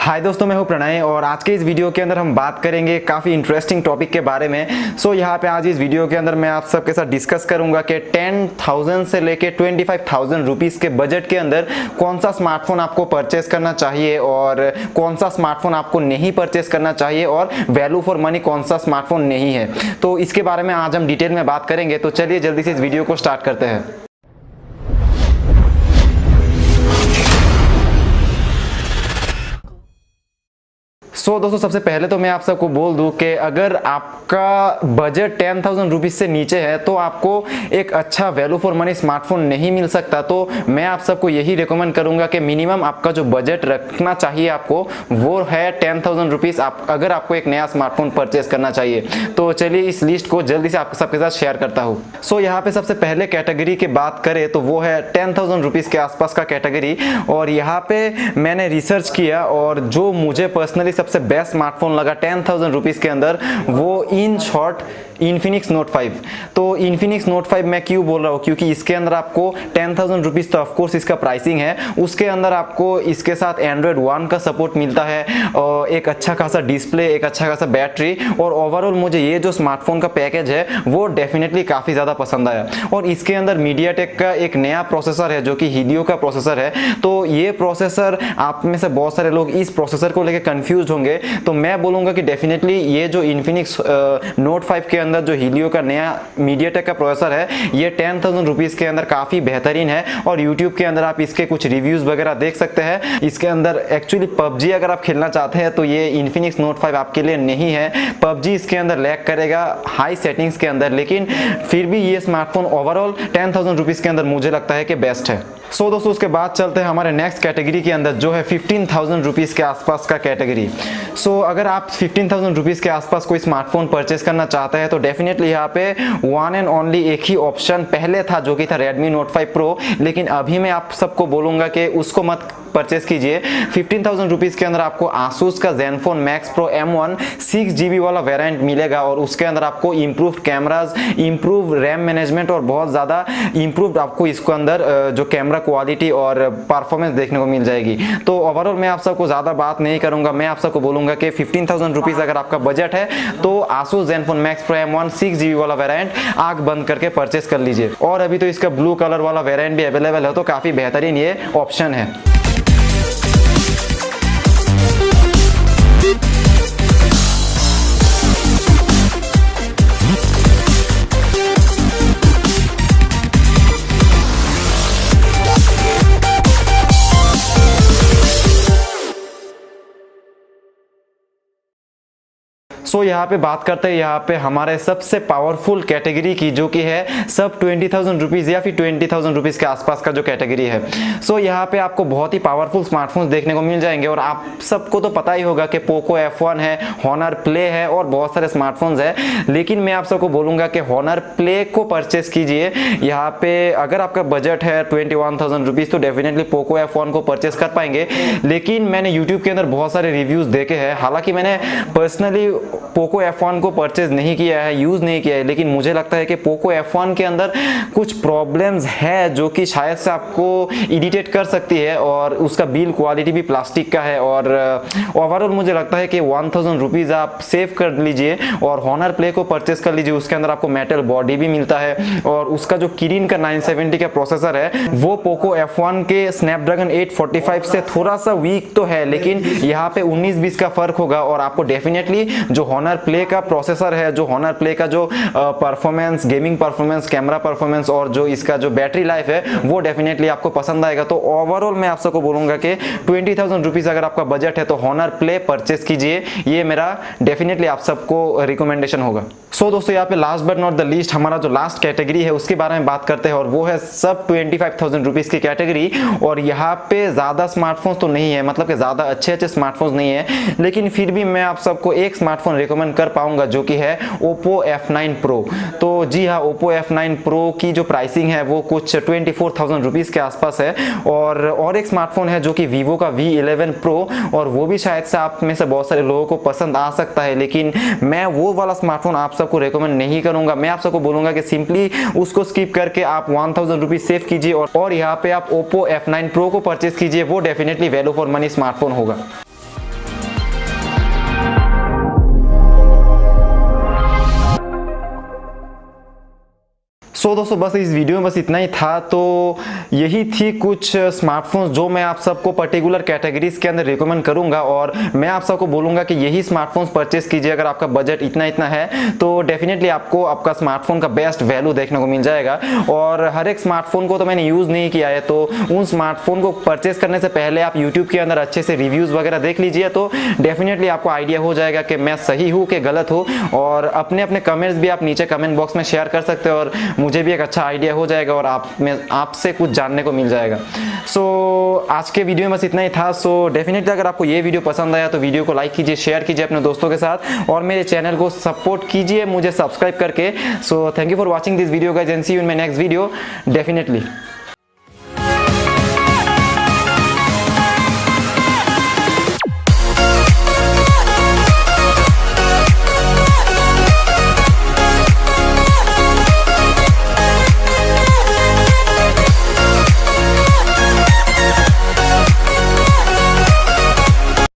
हाय दोस्तों, मैं हूं प्रणय और आज के इस वीडियो के अंदर हम बात करेंगे काफ़ी इंटरेस्टिंग टॉपिक के बारे में। सो यहाँ पे आज इस वीडियो के अंदर मैं आप सबके साथ डिस्कस करूंगा कि 10,000 से लेके 25,000 रुपीज़ के बजट के अंदर कौन सा स्मार्टफोन आपको परचेस करना चाहिए और कौन सा स्मार्टफोन आपको नहीं परचेस करना चाहिए और वैल्यू फॉर मनी कौन सा स्मार्टफोन नहीं है। तो इसके बारे में आज हम डिटेल में बात करेंगे। तो चलिए जल्दी से इस वीडियो को स्टार्ट करते हैं। दोस्तों, सबसे पहले तो मैं आप सबको बोल दूं कि अगर आपका बजट 10,000 रुपीज़ से नीचे है तो आपको एक अच्छा वैल्यू फॉर मनी स्मार्टफोन नहीं मिल सकता। तो मैं आप सबको यही रिकमेंड करूंगा कि मिनिमम आपका जो बजट रखना चाहिए आपको वो है 10,000 रुपीज़। अगर आपको एक नया स्मार्टफोन परचेस करना चाहिए तो चलिए इस लिस्ट को जल्दी से आप सबके साथ शेयर करता हूँ। यहाँ पे सबसे पहले कैटेगरी की बात करें तो वो है 10,000 रुपीज़ के आसपास का कैटेगरी। और यहाँ पे मैंने रिसर्च किया और जो मुझे पर्सनली सबसे बेस्ट स्मार्टफोन लगा 10,000 रुपीज़ के अंदर वो इन शॉर्ट इन्फिनिक्स नोट 5। तो इन्फिनिक्स नोट 5 मैं क्यों बोल रहा हूँ, क्योंकि इसके अंदर आपको 10,000 रुपीज़ तो ऑफकोर्स इसका प्राइसिंग है, उसके अंदर आपको इसके साथ एंड्रॉयड 1 का सपोर्ट मिलता है, एक अच्छा खासा डिस्प्ले, एक अच्छा खासा बैटरी और ओवरऑल मुझे ये जो स्मार्टफोन का पैकेज है वो डेफिनेटली काफ़ी ज़्यादा पसंद आया। और इसके अंदर मीडियाटेक का एक नया प्रोसेसर है जो कि हीलियो का प्रोसेसर है। तो ये प्रोसेसर आप में से बहुत सारे लोग इस प्रोसेसर को लेकर कंफ्यूज होंगे, तो मैं बोलूँगा कि डेफिनेटली ये जो इन्फिनिक्स नोट 5 के अंदर जो हीलियो का नया मीडियाटेक का प्रोसेसर है ये 10,000 रुपीज़ के अंदर काफ़ी बेहतरीन है। और यूट्यूब के अंदर आप इसके कुछ रिव्यूज़ वगैरह देख सकते हैं। इसके अंदर एक्चुअली पबजी अगर आप खेलना चाहते हैं तो ये इन्फिनिक्स नोट 5 आपके लिए नहीं है। पबजी इसके अंदर लैग करेगा हाई सेटिंग्स के अंदर, लेकिन फिर भी ये स्मार्टफोन ओवरऑल 10,000 रुपीज़ के अंदर मुझे लगता है कि बेस्ट है। दोस्तों, उसके बाद चलते हैं हमारे नेक्स्ट कैटेगरी के अंदर जो है 15,000 रुपीज़ के आसपास का कैटेगरी। अगर आप 15,000 रुपीज़ के आसपास कोई स्मार्टफोन परचेस करना चाहते हैं तो डेफिनेटली यहाँ पे वन एंड ओनली एक ही ऑप्शन पहले था जो कि था Redmi Note 5 Pro, लेकिन अभी मैं आप सबको बोलूँगा कि उसको मत परचेस कीजिए। 15,000 रुपीज़ के अंदर आपको Asus का Zenfone Max Pro M1 6GB वाला वेरिएंट मिलेगा और उसके अंदर आपको improved cameras, improve RAM management और बहुत ज़्यादा इम्प्रूव्ड आपको इसको अंदर जो कैमरा क्वालिटी और परफॉर्मेंस देखने को मिल जाएगी। तो ओवरऑल मैं आप सबको ज़्यादा बात नहीं करूँगा, मैं आप सबको बोलूँगा कि 15,000 रुपीज़ अगर आपका बजट है तो Asus Zenfone Max Pro M1 6GB वाला वेरिएंट आँख बंद करके परचेस कर लीजिए। और अभी तो इसका ब्लू कलर वाला वेरिएंट भी अवेलेबल है, तो काफ़ी बेहतरीन ये ऑप्शन है। यहाँ पे बात करते हैं यहाँ पे हमारे सबसे पावरफुल कैटेगरी की जो कि है सब 20,000 रुपीज़ या फिर 20,000 रुपीज़ के आसपास का जो कैटेगरी है। यहाँ पे आपको बहुत ही पावरफुल स्मार्टफोन्स देखने को मिल जाएंगे और आप सबको तो पता ही होगा कि पोको F1 है, Honor Play है और बहुत सारे स्मार्टफोन्स है। लेकिन मैं आप सबको बोलूँगा कि Honor Play को परचेस कीजिए। यहाँ पे अगर आपका बजट है 21,000 रुपीज़ तो डेफिनेटली पोको F1 को परचेस कर पाएंगे। लेकिन मैंने यूट्यूब के अंदर बहुत सारे रिव्यूज़ देखे हैं, हालांकि मैंने पर्सनली पोको F1 को परचेज नहीं किया है, यूज़ नहीं किया है, लेकिन मुझे लगता है कि पोको F1 के अंदर कुछ प्रॉब्लम्स है जो कि शायद से आपको इरिटेट कर सकती है और उसका बिल्ड क्वालिटी भी प्लास्टिक का है। और ओवरऑल मुझे लगता है कि 1,000 रुपीज़ आप सेव कर लीजिए और Honor Play को परचेस कर लीजिए। उसके अंदर आपको मेटल बॉडी भी मिलता है और उसका जो किरिन का 970 का प्रोसेसर है वो पोको F1 के स्नैपड्रैगन 845 से थोड़ा सा वीक तो है, लेकिन यहाँ पे 19-20 का फर्क होगा और आपको डेफिनेटली जो Honor Play का प्रोसेसर है, जो Honor Play का जो performance, gaming performance, camera performance और जो इसका जो बैटरी लाइफ है वो डेफिनेटली आपको पसंद आएगा। तो ओवरऑल मैं आप सबको बोलूँगा कि 20,000 रुपीज़ अगर आपका बजट है तो Honor Play परचेस कीजिए, ये मेरा डेफिनेटली आप सबको रिकमेंडेशन होगा। दोस्तों, यहाँ पे last but not the least हमारा जो लास्ट कैटेगरी है उसके बारे में बात करते हैं और वो है सब 25,000 रुपीज़ की कैटेगरी। और यहाँ पे ज़्यादा स्मार्टफोन्स तो नहीं है, मतलब कि ज़्यादा अच्छे स्मार्टफोन्स नहीं है, लेकिन फिर भी मैं आप सबको एक स्मार्टफोन रिकमेंड कर पाऊंगा जो कि है Oppo F9 Pro। तो जी हाँ, Oppo F9 Pro की जो प्राइसिंग है वो कुछ 24,000 रुपीज़ के आसपास है। और एक स्मार्टफोन है जो कि Vivo का V11 Pro, और वो भी शायद से आप में से बहुत सारे लोगों को पसंद आ सकता है, लेकिन मैं वो वाला स्मार्टफोन आप सबको रेकमेंड नहीं करूंगा। मैं आप सबको बोलूंगा कि सिंपली उसको स्किप करके आप 1,000 रुपीज़ सेव कीजिए और यहाँ पे आप Oppo F9 Pro को परचेस कीजिए, वो definitely value for money smartphone होगा। सो दोस्तों बस इस वीडियो में बस इतना ही था। तो यही थी कुछ स्मार्टफोन्स जो मैं आप सबको पर्टिकुलर कैटेगरीज के अंदर रिकमेंड करूंगा, और मैं आप सबको बोलूंगा कि यही स्मार्टफोन्स परचेस कीजिए। अगर आपका बजट इतना इतना है तो डेफिनेटली आपको आपका स्मार्टफोन का बेस्ट वैल्यू देखने को मिल जाएगा। और हर एक स्मार्टफोन को तो मैंने यूज़ नहीं किया है, तो उन स्मार्टफोन को परचेस करने से पहले आप यूट्यूब के अंदर अच्छे से रिव्यूज़ वगैरह देख लीजिए, तो डेफिनेटली आपको आइडिया हो जाएगा कि मैं सही हूँ कि गलत हूँ। और अपने अपने कमेंट्स भी आप नीचे कमेंट बॉक्स में शेयर कर सकते हो, और मुझे भी एक अच्छा आइडिया हो जाएगा और आपसे कुछ जानने को मिल जाएगा। सो आज के वीडियो में बस इतना ही था। सो डेफिनेटली अगर आपको ये वीडियो पसंद आया तो वीडियो को लाइक कीजिए, शेयर कीजिए अपने दोस्तों के साथ, और मेरे चैनल को सपोर्ट कीजिए मुझे सब्सक्राइब करके। So thank you for watching this video guys, and see you in my next video definitely.